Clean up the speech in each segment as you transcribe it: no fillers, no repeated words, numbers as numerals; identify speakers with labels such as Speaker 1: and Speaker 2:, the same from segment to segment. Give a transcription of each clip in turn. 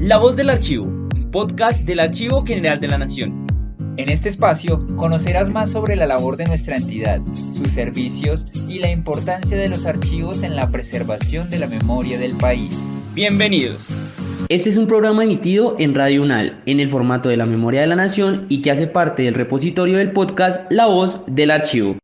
Speaker 1: La Voz del Archivo, un podcast del Archivo General de la Nación.
Speaker 2: En este espacio conocerás más sobre la labor de nuestra entidad, sus servicios y la importancia de los archivos en la preservación de la memoria del país.
Speaker 1: Bienvenidos.
Speaker 3: Este es un programa emitido en Radio UNAL, en el formato de la Memoria de la Nación y que hace parte del repositorio del podcast La Voz del Archivo.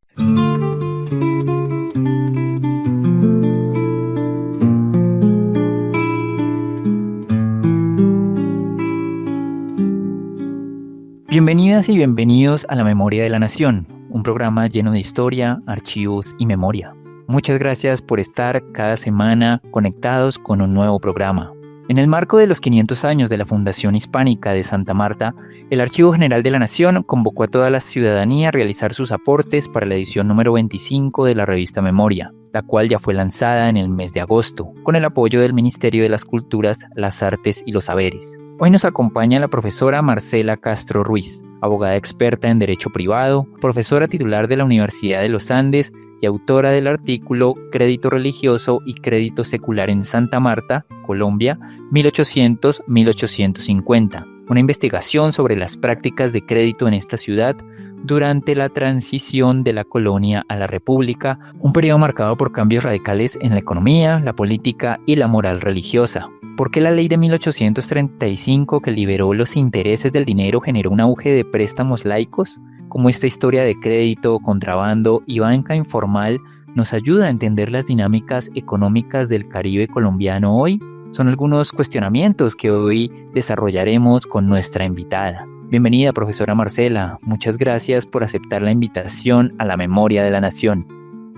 Speaker 2: Bienvenidas y bienvenidos a La Memoria de la Nación, un programa lleno de historia, archivos y memoria. Muchas gracias por estar cada semana conectados con un nuevo programa. En el marco de los 500 años de la Fundación Hispánica de Santa Marta, el Archivo General de la Nación convocó a toda la ciudadanía a realizar sus aportes para la edición número 25 de la revista Memoria, la cual ya fue lanzada en el mes de agosto, con el apoyo del Ministerio de las Culturas, las Artes y los Saberes. Hoy nos acompaña la profesora Marcela Castro Ruiz, abogada experta en Derecho Privado, profesora titular de la Universidad de los Andes y autora del artículo Crédito Religioso y Crédito Secular en Santa Marta, Colombia, 1800-1850, una investigación sobre las prácticas de crédito en esta ciudad durante la transición de la colonia a la república, un periodo marcado por cambios radicales en la economía, la política y la moral religiosa. ¿Por qué la ley de 1835 que liberó los intereses del dinero generó un auge de préstamos laicos? ¿Cómo esta historia de crédito, contrabando y banca informal nos ayuda a entender las dinámicas económicas del Caribe colombiano hoy? Son algunos cuestionamientos que hoy desarrollaremos con nuestra invitada. Bienvenida, profesora Marcela. Muchas gracias por aceptar la invitación a la Memoria de la Nación.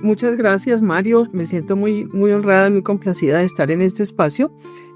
Speaker 4: Muchas gracias, Mario. Me siento muy honrada y muy complacida de estar en este espacio.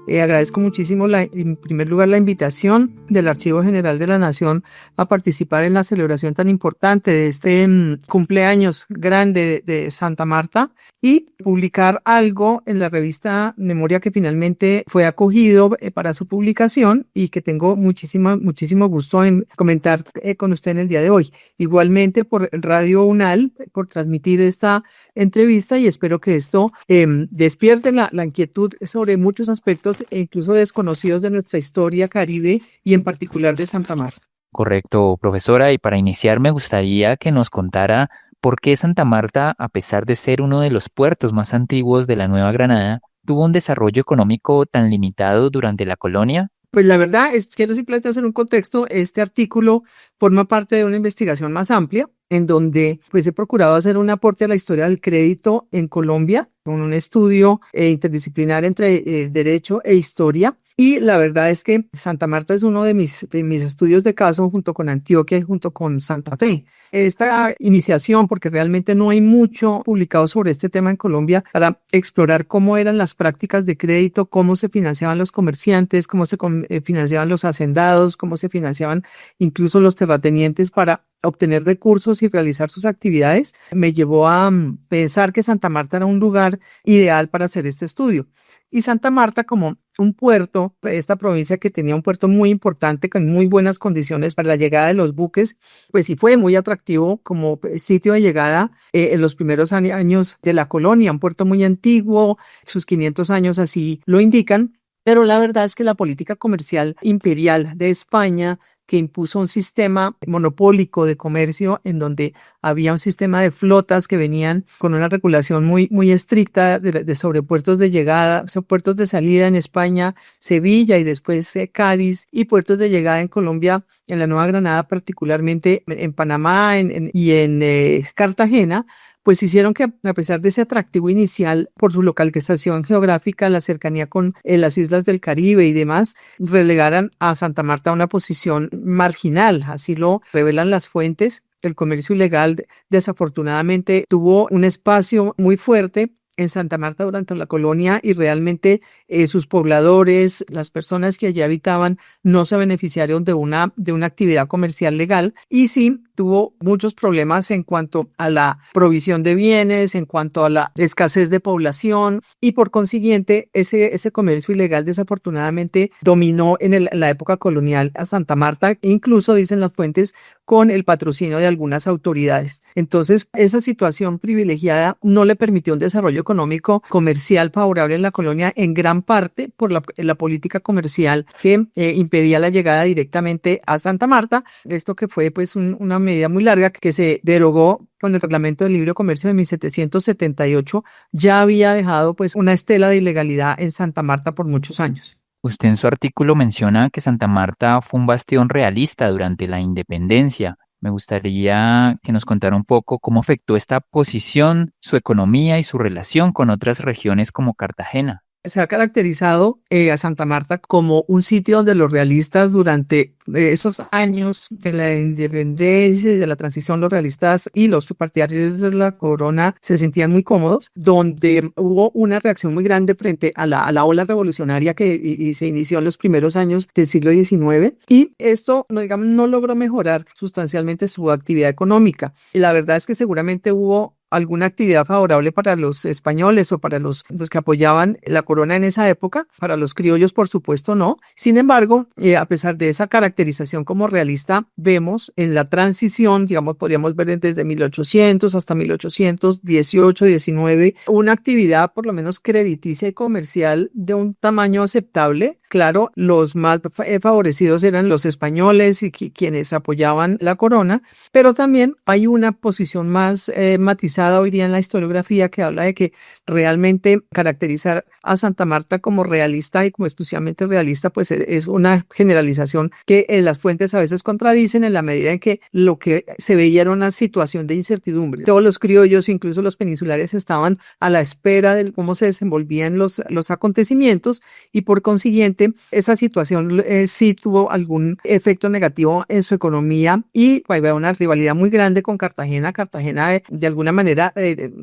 Speaker 4: Agradezco muchísimo, en primer lugar, la invitación del Archivo General de la Nación a participar en la celebración tan importante de este cumpleaños grande de Santa Marta y publicar algo en la revista Memoria que finalmente fue acogido para su publicación y que tengo muchísimo gusto en comentar con usted en el día de hoy. Igualmente por Radio UNAL, por transmitir esta entrevista y espero que esto despierte la inquietud sobre muchos aspectos e incluso desconocidos de nuestra historia caribe y en particular de Santa Marta.
Speaker 2: Correcto, profesora, y para iniciar me gustaría que nos contara por qué Santa Marta, a pesar de ser uno de los puertos más antiguos de la Nueva Granada, tuvo un desarrollo económico tan limitado durante la colonia.
Speaker 4: Pues la verdad es que quiero simplemente hacer un contexto. Este artículo forma parte de una investigación más amplia en donde pues he procurado hacer un aporte a la historia del crédito en Colombia con un estudio interdisciplinar entre derecho e historia. Y la verdad es que Santa Marta es uno de mis estudios de caso junto con Antioquia y junto con Santa Fe. Esta iniciación, porque realmente no hay mucho publicado sobre este tema en Colombia, para explorar cómo eran las prácticas de crédito, cómo se financiaban los comerciantes, cómo se financiaban los hacendados, cómo se financiaban incluso los terratenientes para obtener recursos y realizar sus actividades, me llevó a pensar que Santa Marta era un lugar ideal para hacer este estudio. Y Santa Marta, como un puerto, esta provincia que tenía un puerto muy importante con muy buenas condiciones para la llegada de los buques, pues sí fue muy atractivo como sitio de llegada en los primeros años de la colonia, un puerto muy antiguo, sus 500 años así lo indican, pero la verdad es que la política comercial imperial de España, que impuso un sistema monopólico de comercio en donde había un sistema de flotas que venían con una regulación muy estricta sobre puertos de llegada, puertos de salida en España, Sevilla y después Cádiz, y puertos de llegada en Colombia, en la Nueva Granada, particularmente en Panamá y en Cartagena, pues hicieron que, a pesar de ese atractivo inicial por su localización geográfica, la cercanía con las islas del Caribe y demás, relegaran a Santa Marta a una posición marginal. Así lo revelan las fuentes. El comercio ilegal, desafortunadamente, tuvo un espacio muy fuerte en Santa Marta durante la colonia y realmente sus pobladores, las personas que allí habitaban, no se beneficiaron de una actividad comercial legal y sí tuvo muchos problemas en cuanto a la provisión de bienes, en cuanto a la escasez de población y por consiguiente ese comercio ilegal desafortunadamente dominó en la época colonial a Santa Marta, incluso dicen las fuentes con el patrocinio de algunas autoridades. Entonces, esa situación privilegiada no le permitió un desarrollo económico comercial favorable en la colonia, en gran parte por la política comercial que impedía la llegada directamente a Santa Marta. Esto que fue pues una medida muy larga que se derogó con el Reglamento del Libre Comercio de 1778, ya había dejado pues una estela de ilegalidad en Santa Marta por muchos años.
Speaker 2: Usted en su artículo menciona que Santa Marta fue un bastión realista durante la independencia. Me gustaría que nos contara un poco cómo afectó esta posición, su economía y su relación con otras regiones como Cartagena.
Speaker 4: Se ha caracterizado a Santa Marta como un sitio donde los realistas durante esos años de la independencia y de la transición, los realistas y los partidarios de la corona se sentían muy cómodos, donde hubo una reacción muy grande frente a la ola revolucionaria que se inició en los primeros años del siglo XIX, y esto no logró mejorar sustancialmente su actividad económica. Y la verdad es que seguramente hubo alguna actividad favorable para los españoles o para los que apoyaban la corona en esa época. Para los criollos, por supuesto, no. Sin embargo, a pesar de esa caracterización como realista, vemos en la transición, digamos, podríamos ver desde 1800 hasta 1818, 19, una actividad por lo menos crediticia y comercial de un tamaño aceptable. Claro, los más favorecidos eran los españoles y quienes apoyaban la corona, pero también hay una posición más matizada hoy día en la historiografía que habla de que realmente caracterizar a Santa Marta como realista y como exclusivamente realista pues es una generalización que en las fuentes a veces contradicen, en la medida en que lo que se veía era una situación de incertidumbre. Todos los criollos, incluso los peninsulares, estaban a la espera de cómo se desenvolvían los acontecimientos, y por consiguiente esa situación sí tuvo algún efecto negativo en su economía, y había una rivalidad muy grande con Cartagena. Cartagena de alguna manera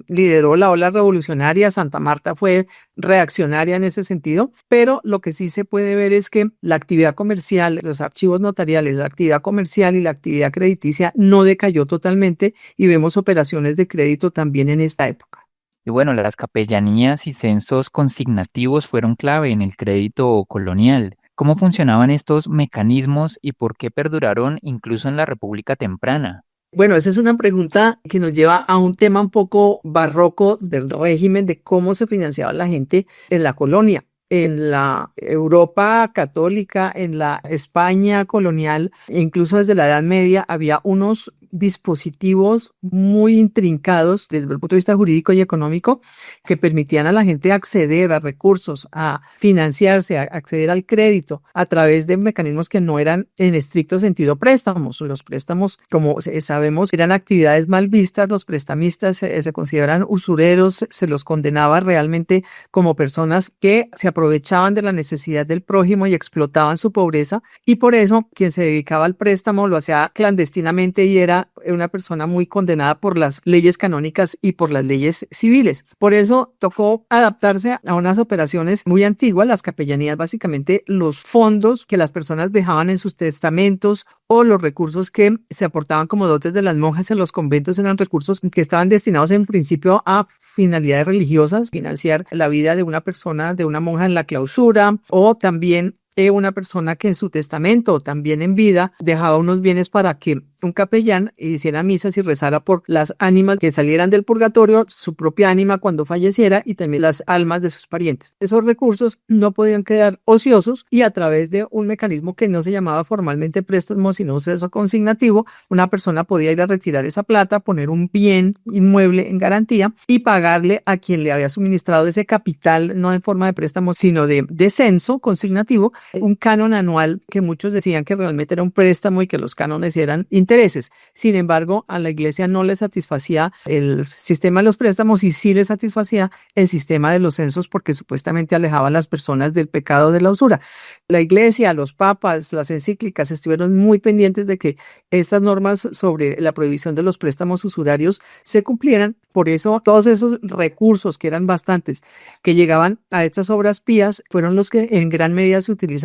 Speaker 4: lideró la ola revolucionaria. Santa Marta fue reaccionaria en ese sentido, pero lo que sí se puede ver es que la actividad comercial, los archivos notariales, la actividad comercial y la actividad crediticia no decayó totalmente, y vemos operaciones de crédito también en esta época.
Speaker 2: Y bueno, las capellanías y censos consignativos fueron clave en el crédito colonial. ¿Cómo funcionaban estos mecanismos y por qué perduraron incluso en la República temprana?
Speaker 4: Bueno, esa es una pregunta que nos lleva a un tema un poco barroco del régimen, de cómo se financiaba la gente en la colonia. En la Europa católica, en la España colonial, incluso desde la Edad Media, había unos dispositivos muy intrincados desde el punto de vista jurídico y económico que permitían a la gente acceder a recursos, a financiarse, a acceder al crédito a través de mecanismos que no eran en estricto sentido préstamos. Los préstamos, como sabemos, eran actividades mal vistas. Los prestamistas se consideran usureros, se los condenaba realmente como personas que se aprovechaban de la necesidad del prójimo y explotaban su pobreza, y por eso quien se dedicaba al préstamo lo hacía clandestinamente y era una persona muy condenada por las leyes canónicas y por las leyes civiles. Por eso tocó adaptarse a unas operaciones muy antiguas, las capellanías, básicamente los fondos que las personas dejaban en sus testamentos o los recursos que se aportaban como dotes de las monjas en los conventos eran recursos que estaban destinados en principio a finalidades religiosas, financiar la vida de una persona, de una monja en la clausura, o también una persona que en su testamento, también en vida, dejaba unos bienes para que un capellán hiciera misas y rezara por las ánimas que salieran del purgatorio, su propia ánima cuando falleciera y también las almas de sus parientes. Esos recursos no podían quedar ociosos, y a través de un mecanismo que no se llamaba formalmente préstamo sino ceso consignativo, una persona podía ir a retirar esa plata, poner un bien inmueble en garantía y pagarle a quien le había suministrado ese capital, no en forma de préstamo sino de censo consignativo, un canon anual que muchos decían que realmente era un préstamo y que los cánones eran intereses. Sin embargo, a la iglesia no le satisfacía el sistema de los préstamos y sí le satisfacía el sistema de los censos, porque supuestamente alejaba a las personas del pecado de la usura. La iglesia, los papas, las encíclicas estuvieron muy pendientes de que estas normas sobre la prohibición de los préstamos usurarios se cumplieran. Por eso todos esos recursos, que eran bastantes, que llegaban a estas obras pías, fueron los que en gran medida se utilizaron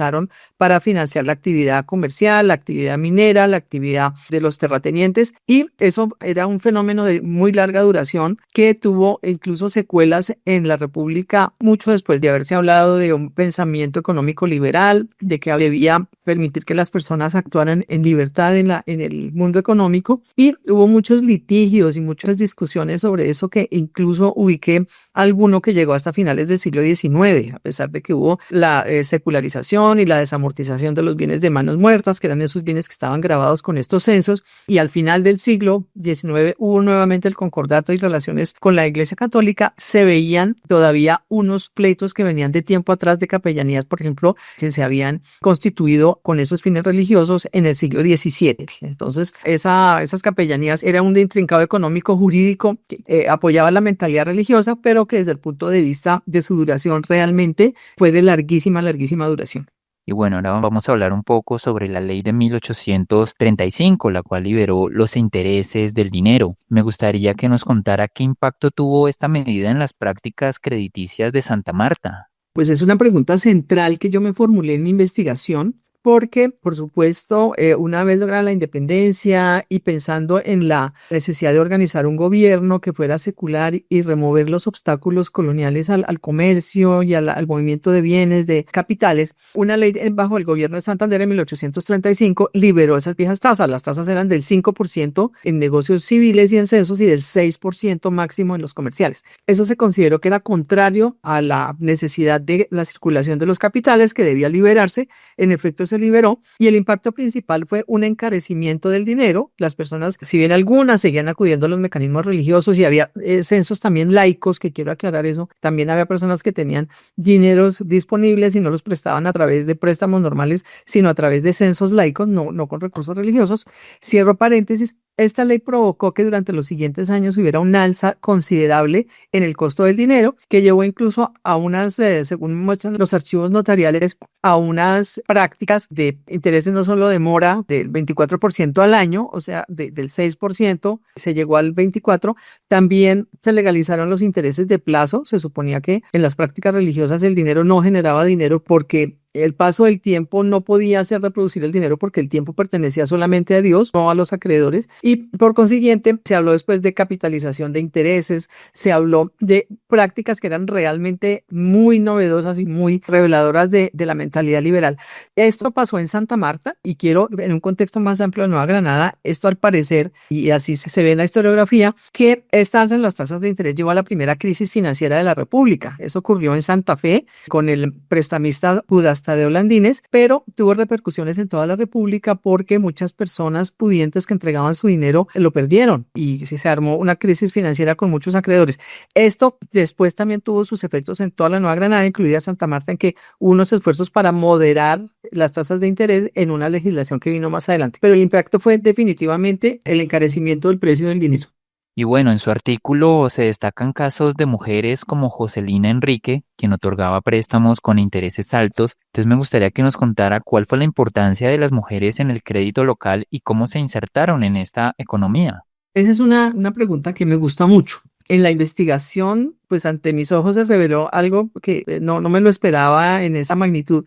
Speaker 4: para financiar la actividad comercial, la actividad minera, la actividad de los terratenientes, y eso era un fenómeno de muy larga duración que tuvo incluso secuelas en la República mucho después de haberse hablado de un pensamiento económico liberal, de que debía permitir que las personas actuaran en libertad en el mundo económico, y hubo muchos litigios y muchas discusiones sobre eso, que incluso ubiqué alguno que llegó hasta finales del siglo XIX, a pesar de que hubo la secularización y la desamortización de los bienes de manos muertas, que eran esos bienes que estaban grabados con estos censos, y al final del siglo XIX hubo nuevamente el concordato y relaciones con la Iglesia Católica. Se veían todavía unos pleitos que venían de tiempo atrás de capellanías, por ejemplo, que se habían constituido con esos fines religiosos en el siglo XVII. Entonces, esas capellanías eran un intrincado económico jurídico que apoyaba la mentalidad religiosa, pero que desde el punto de vista de su duración realmente fue de larguísima duración.
Speaker 2: Y bueno, ahora vamos a hablar un poco sobre la ley de 1835, la cual liberó los intereses del dinero. Me gustaría que nos contara qué impacto tuvo esta medida en las prácticas crediticias de Santa Marta.
Speaker 4: Pues es una pregunta central que yo me formulé en mi investigación, porque, por supuesto, una vez lograda la independencia y pensando en la necesidad de organizar un gobierno que fuera secular y remover los obstáculos coloniales al comercio y al movimiento de bienes, de capitales, una ley bajo el gobierno de Santander en 1835 liberó esas viejas tasas. Las tasas eran del 5% en negocios civiles y en censos y del 6% máximo en los comerciales. Eso se consideró que era contrario a la necesidad de la circulación de los capitales, que debía liberarse. En efecto, se liberó, y el impacto principal fue un encarecimiento del dinero. Las personas, si bien algunas seguían acudiendo a los mecanismos religiosos, y había censos también laicos, que quiero aclarar eso, también había personas que tenían dineros disponibles y no los prestaban a través de préstamos normales, sino a través de censos laicos, no con recursos religiosos. Cierro paréntesis. Esta ley provocó que durante los siguientes años hubiera un alza considerable en el costo del dinero, que llevó incluso a unas, según muestran los archivos notariales, a unas prácticas de intereses no solo de mora del 24% al año, o sea, del 6% se llegó al 24%. También se legalizaron los intereses de plazo. Se suponía que en las prácticas religiosas el dinero no generaba dinero porque el paso del tiempo no podía hacer reproducir el dinero, porque el tiempo pertenecía solamente a Dios, no a los acreedores, y por consiguiente se habló después de capitalización de intereses, se habló de prácticas que eran realmente muy novedosas y muy reveladoras de la mentalidad liberal. Esto pasó en Santa Marta, y quiero, en un contexto más amplio de Nueva Granada, esto al parecer, y así se ve en la historiografía, que esta alza en las tasas de interés llevó a la primera crisis financiera de la República. Eso ocurrió en Santa Fe con el prestamista Judas Tadeo Landines, pero tuvo repercusiones en toda la República, porque muchas personas pudientes que entregaban su dinero lo perdieron, y se armó una crisis financiera con muchos acreedores. Esto después también tuvo sus efectos en toda la Nueva Granada, incluida Santa Marta, en que hubo unos esfuerzos para moderar las tasas de interés en una legislación que vino más adelante, pero el impacto fue definitivamente el encarecimiento del precio del dinero.
Speaker 2: Y bueno, en su artículo se destacan casos de mujeres como Joselina Enrique, quien otorgaba préstamos con intereses altos. Entonces me gustaría que nos contara cuál fue la importancia de las mujeres en el crédito local y cómo se insertaron en esta economía.
Speaker 4: Esa es una pregunta que me gusta mucho. En la investigación, pues ante mis ojos se reveló algo que no me lo esperaba en esa magnitud.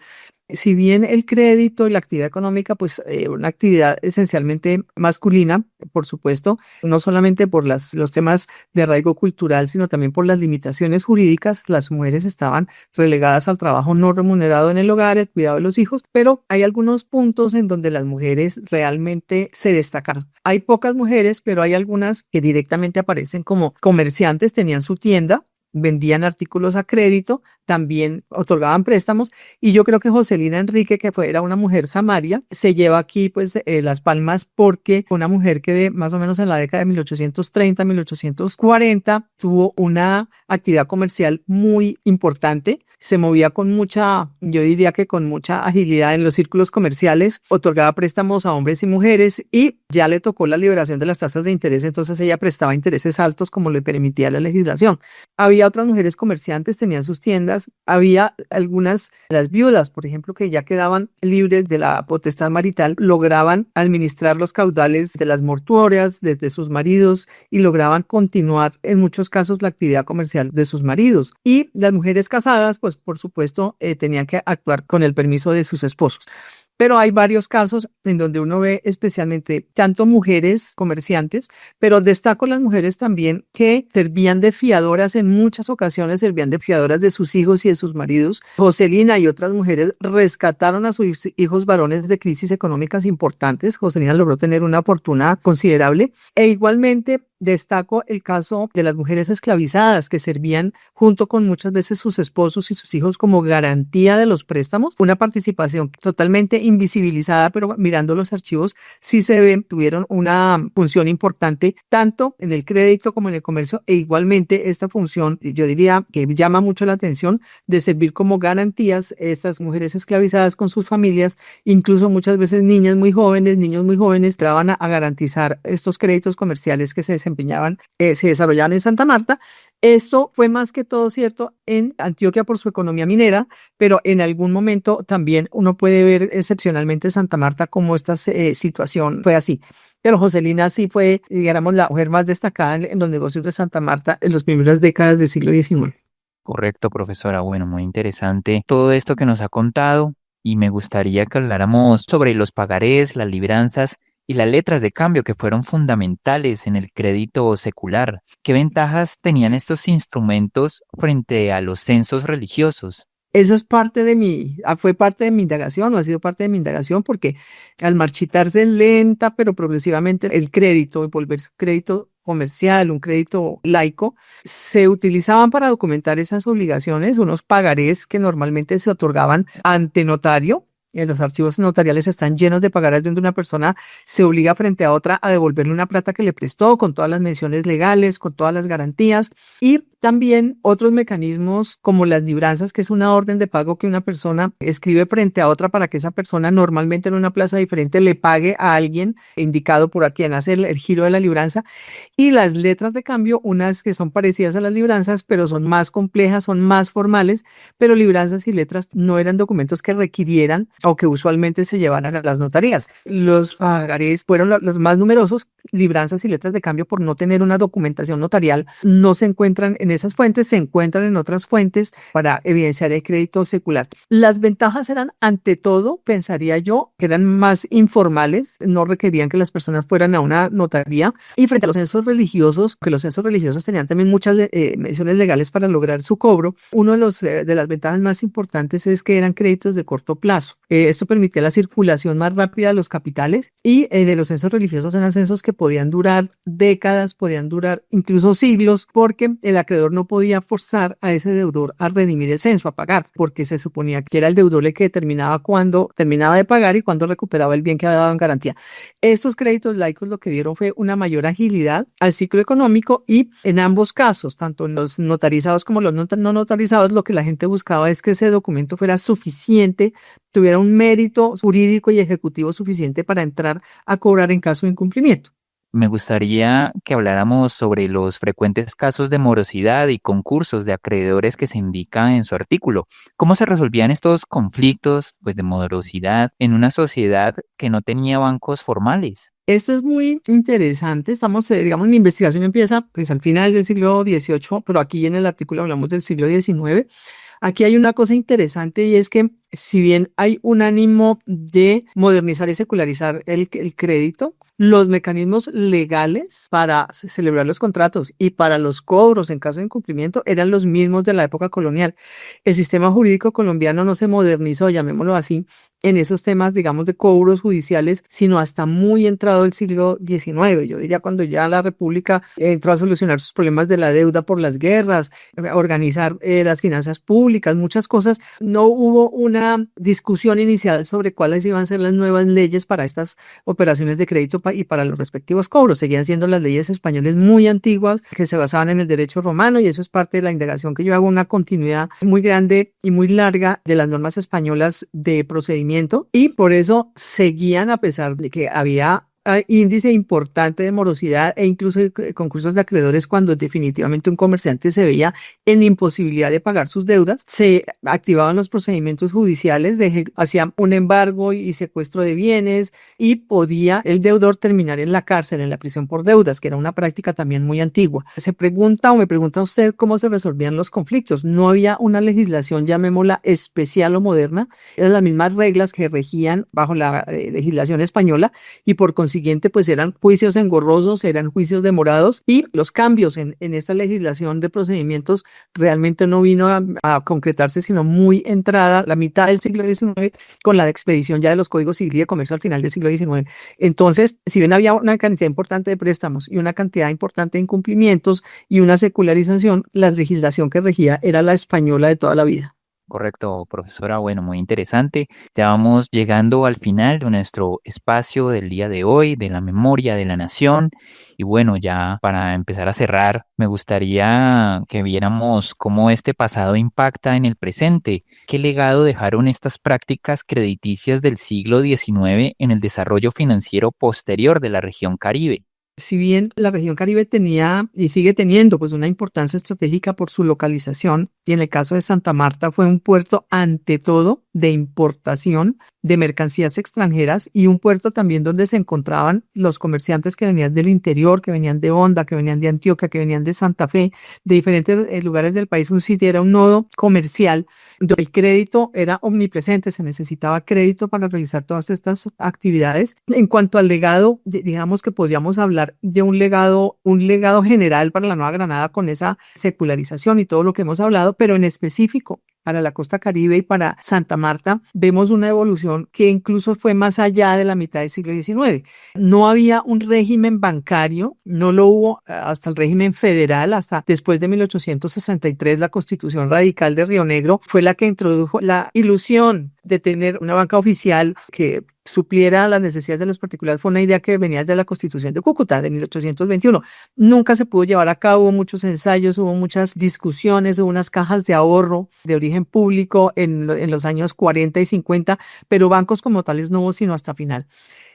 Speaker 4: Si bien el crédito y la actividad económica, pues una actividad esencialmente masculina, por supuesto, no solamente por los temas de arraigo cultural, sino también por las limitaciones jurídicas, las mujeres estaban relegadas al trabajo no remunerado en el hogar, el cuidado de los hijos, pero hay algunos puntos en donde las mujeres realmente se destacaron. Hay pocas mujeres, pero hay algunas que directamente aparecen como comerciantes, tenían su tienda, vendían artículos a crédito, también otorgaban préstamos, y yo creo que Joselina Enrique, que era una mujer samaria, se lleva aquí pues las palmas, porque fue una mujer que más o menos en la década de 1830, 1840 tuvo una actividad comercial muy importante. Se movía con mucha, yo diría que con mucha agilidad en los círculos comerciales, otorgaba préstamos a hombres y mujeres, y ya le tocó la liberación de las tasas de interés, entonces ella prestaba intereses altos como le permitía la legislación. Había otras mujeres comerciantes, tenían sus tiendas, había algunas, las viudas, por ejemplo, que ya quedaban libres de la potestad marital, lograban administrar los caudales de las mortuorias de sus maridos, y lograban continuar en muchos casos la actividad comercial de sus maridos. Y las mujeres casadas, pues por supuesto, tenían que actuar con el permiso de sus esposos. Pero hay varios casos en donde uno ve especialmente tanto mujeres comerciantes, pero destaco las mujeres también que servían de fiadoras en muchas ocasiones, servían de fiadoras de sus hijos y de sus maridos. Joselina y otras mujeres rescataron a sus hijos varones de crisis económicas importantes. Joselina logró tener una fortuna considerable e igualmente destaco el caso de las mujeres esclavizadas que servían junto con muchas veces sus esposos y sus hijos como garantía de los préstamos, una participación totalmente invisibilizada, pero mirando los archivos sí se ven, tuvieron una función importante tanto en el crédito como en el comercio e igualmente esta función, yo diría que llama mucho la atención de servir como garantías estas mujeres esclavizadas con sus familias, incluso muchas veces niñas muy jóvenes, niños muy jóvenes, entraban a garantizar estos créditos comerciales que se desarrollaban en Santa Marta. Esto fue más que todo cierto en Antioquia por su economía minera, pero en algún momento también uno puede ver excepcionalmente Santa Marta como esta situación fue así. Pero Joselina sí fue, digamos, la mujer más destacada en los negocios de Santa Marta en las primeras décadas del siglo XIX.
Speaker 2: Correcto, profesora. Bueno, muy interesante todo esto que nos ha contado y me gustaría que habláramos sobre los pagarés, las libranzas y las letras de cambio que fueron fundamentales en el crédito secular. ¿Qué ventajas tenían estos instrumentos frente a los censos religiosos?
Speaker 4: Eso es fue parte de mi indagación, o ha sido parte de mi indagación, porque al marchitarse lenta, pero progresivamente el crédito, y volverse un crédito comercial, un crédito laico, se utilizaban para documentar esas obligaciones, unos pagarés que normalmente se otorgaban ante notario. Los archivos notariales están llenos de pagarés donde una persona se obliga frente a otra a devolverle una plata que le prestó con todas las menciones legales, con todas las garantías y también otros mecanismos como las libranzas, que es una orden de pago que una persona escribe frente a otra para que esa persona normalmente en una plaza diferente le pague a alguien indicado por a quien hace el giro de la libranza, y las letras de cambio, unas que son parecidas a las libranzas pero son más complejas, son más formales, pero libranzas y letras no eran documentos que requirieran o que usualmente se llevaran a las notarías. Los pagarés fueron los más numerosos. Libranzas y letras de cambio, por no tener una documentación notarial, no se encuentran en esas fuentes, se encuentran en otras fuentes para evidenciar el crédito secular. Las ventajas eran, ante todo, pensaría yo, que eran más informales, no requerían que las personas fueran a una notaría, y frente a los censos religiosos, que los censos religiosos tenían también muchas menciones legales para lograr su cobro, uno de las ventajas más importantes es que eran créditos de corto plazo. Esto permitía la circulación más rápida de los capitales y de los censos religiosos eran censos que podían durar décadas, podían durar incluso siglos, porque el acreedor no podía forzar a ese deudor a redimir el censo, a pagar, porque se suponía que era el deudor el que determinaba cuándo terminaba de pagar y cuándo recuperaba el bien que había dado en garantía. Estos créditos laicos lo que dieron fue una mayor agilidad al ciclo económico y en ambos casos, tanto en los notarizados como los no notarizados, lo que la gente buscaba es que ese documento fuera suficiente, tuviera un mérito jurídico y ejecutivo suficiente para entrar a cobrar en caso de incumplimiento.
Speaker 2: Me gustaría que habláramos sobre los frecuentes casos de morosidad y concursos de acreedores que se indica en su artículo. ¿Cómo se resolvían estos conflictos, de morosidad en una sociedad que no tenía bancos formales?
Speaker 4: Esto es muy interesante. Digamos, mi investigación empieza pues al final del siglo XVIII, pero aquí en el artículo hablamos del siglo XIX. Aquí hay una cosa interesante y es que si bien hay un ánimo de modernizar y secularizar el crédito, los mecanismos legales para celebrar los contratos y para los cobros en caso de incumplimiento eran los mismos de la época colonial. El sistema jurídico colombiano no se modernizó, llamémoslo así, en esos temas, digamos, de cobros judiciales, sino hasta muy entrado el siglo XIX. Yo diría cuando ya la República entró a solucionar sus problemas de la deuda por las guerras, organizar las finanzas públicas, muchas cosas. No hubo una discusión inicial sobre cuáles iban a ser las nuevas leyes para estas operaciones de crédito y para los respectivos cobros. Seguían siendo las leyes españolas muy antiguas que se basaban en el derecho romano y eso es parte de la indagación que yo hago, una continuidad muy grande y muy larga de las normas españolas de procedimiento y por eso seguían, a pesar de que había índice importante de morosidad e incluso concursos de acreedores cuando definitivamente un comerciante se veía en imposibilidad de pagar sus deudas, se activaban los procedimientos judiciales, hacían un embargo y secuestro de bienes y podía el deudor terminar en la cárcel, en la prisión por deudas, que era una práctica también muy antigua. Se pregunta o me pregunta usted cómo se resolvían los conflictos. No había una legislación, llamémosla especial o moderna, eran las mismas reglas que regían bajo la legislación española y por consiguiente pues eran juicios engorrosos, eran juicios demorados y los cambios en esta legislación de procedimientos realmente no vino a concretarse sino muy entrada la mitad del siglo XIX con la expedición ya de los códigos civil y de comercio al final del siglo XIX. Entonces, si bien había una cantidad importante de préstamos y una cantidad importante de incumplimientos y una secularización, la legislación que regía era la española de toda la vida.
Speaker 2: Correcto, profesora. Bueno, muy interesante. Ya vamos llegando al final de nuestro espacio del día de hoy, de la memoria de la nación. Y bueno, ya para empezar a cerrar, me gustaría que viéramos cómo este pasado impacta en el presente. ¿Qué legado dejaron estas prácticas crediticias del siglo XIX en el desarrollo financiero posterior de la región Caribe?
Speaker 4: Si bien la región Caribe tenía y sigue teniendo pues una importancia estratégica por su localización, y en el caso de Santa Marta fue un puerto ante todo de importación de mercancías extranjeras y un puerto también donde se encontraban los comerciantes que venían del interior, que venían de Honda, que venían de Antioquia, que venían de Santa Fe, de diferentes lugares del país. Un sitio era un nodo comercial donde el crédito era omnipresente, se necesitaba crédito para realizar todas estas actividades. En cuanto al legado, digamos que podríamos hablar de un legado general para la Nueva Granada con esa secularización y todo lo que hemos hablado, pero en específico para la costa Caribe y para Santa Marta, vemos una evolución que incluso fue más allá de la mitad del siglo XIX. No había un régimen bancario, no lo hubo hasta el régimen federal, hasta después de 1863, la Constitución Radical de Río Negro fue la que introdujo la ilusión de tener una banca oficial que supliera las necesidades de los particulares. Fue una idea que venía de la Constitución de Cúcuta de 1821. Nunca se pudo llevar a cabo, hubo muchos ensayos, hubo muchas discusiones, hubo unas cajas de ahorro de origen público en los años 40 y 50, pero bancos como tales no hubo sino hasta final.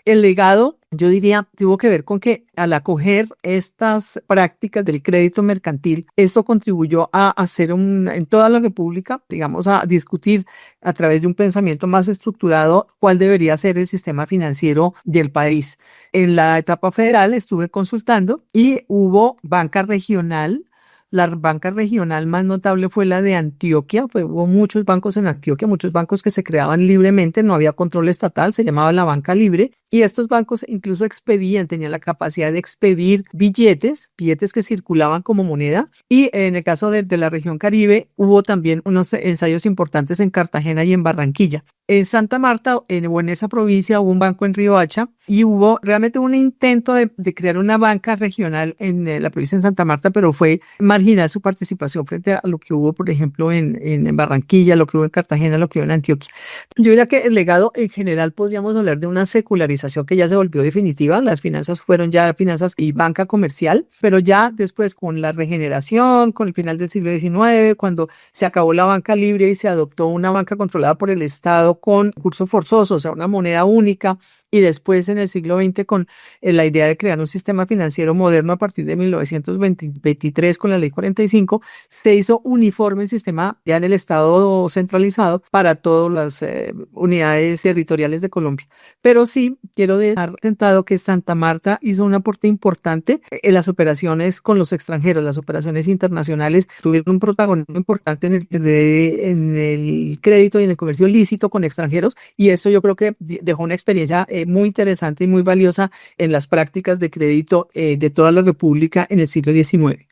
Speaker 4: El legado, yo diría, tuvo que ver con que al acoger estas prácticas del crédito mercantil, esto contribuyó a hacer en toda la República, digamos, a discutir a través de un pensamiento más estructurado cuál debería ser el sistema financiero del país. En la etapa federal estuve consultando y hubo banca regional. La banca regional más notable fue la de Antioquia. Hubo muchos bancos en Antioquia, muchos bancos que se creaban libremente, no había control estatal, se llamaba la banca libre. Y estos bancos incluso tenían la capacidad de expedir billetes que circulaban como moneda. Y en el caso de la región Caribe, hubo también unos ensayos importantes en Cartagena y en Barranquilla. En Santa Marta o en esa provincia hubo un banco en Riohacha y hubo realmente un intento de crear una banca regional en la provincia de Santa Marta, pero fue marginal su participación frente a lo que hubo, por ejemplo, en Barranquilla, lo que hubo en Cartagena, lo que hubo en Antioquia. Yo diría que el legado en general podríamos hablar de una secularización que ya se volvió definitiva. Las finanzas fueron ya finanzas y banca comercial, pero ya después con la regeneración, con el final del siglo XIX, cuando se acabó la banca libre y se adoptó una banca controlada por el Estado con curso forzoso, o sea, una moneda única, y después en el siglo XX con la idea de crear un sistema financiero moderno a partir de 1923 con la ley 45, se hizo uniforme el sistema ya en el Estado centralizado para todas las unidades territoriales de Colombia. Pero sí quiero dejar sentado que Santa Marta hizo un aporte importante en las operaciones con los extranjeros, las operaciones internacionales tuvieron un protagonismo importante en el crédito y en el comercio lícito con extranjeros, y eso yo creo que dejó una experiencia muy interesante y muy valiosa en las prácticas de crédito de toda la República en el siglo XIX.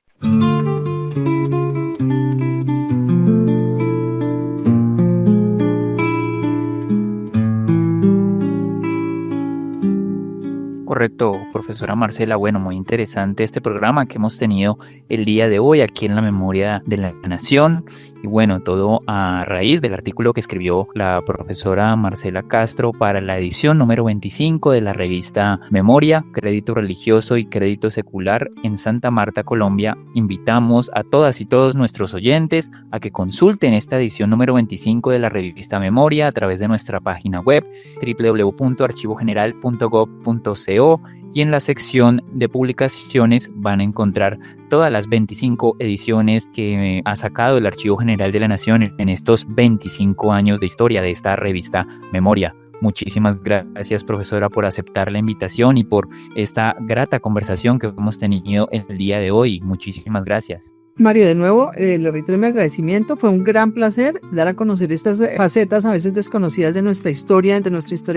Speaker 2: Correcto, profesora Marcela. Bueno, muy interesante este programa que hemos tenido el día de hoy aquí en la Memoria de la Nación. Y bueno, todo a raíz del artículo que escribió la profesora Marcela Castro para la edición número 25 de la revista Memoria, Crédito Religioso y Crédito Secular en Santa Marta, Colombia. Invitamos a todas y todos nuestros oyentes a que consulten esta edición número 25 de la revista Memoria a través de nuestra página web www.archivogeneral.gov.co, y en la sección de publicaciones van a encontrar todas las 25 ediciones que ha sacado el Archivo General de la Nación en estos 25 años de historia de esta revista Memoria. Muchísimas gracias, profesora, por aceptar la invitación y por esta grata conversación que hemos tenido el día de hoy. Muchísimas gracias.
Speaker 4: Mario, de nuevo, le reitero mi agradecimiento. Fue un gran placer dar a conocer estas facetas a veces desconocidas de nuestra historia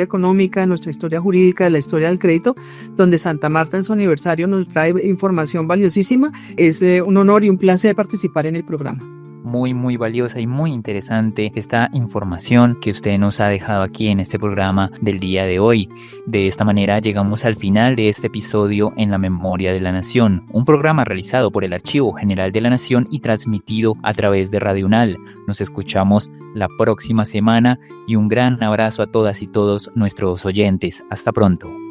Speaker 4: económica, de nuestra historia jurídica, de la historia del crédito, donde Santa Marta en su aniversario nos trae información valiosísima. Es un honor y un placer participar en el programa.
Speaker 2: Muy valiosa y muy interesante esta información que usted nos ha dejado aquí en este programa del día de hoy. De esta manera llegamos al final de este episodio en la Memoria de la Nación, un programa realizado por el Archivo General de la Nación y transmitido a través de Radio UNAL. Nos escuchamos la próxima semana y un gran abrazo a todas y todos nuestros oyentes. Hasta pronto.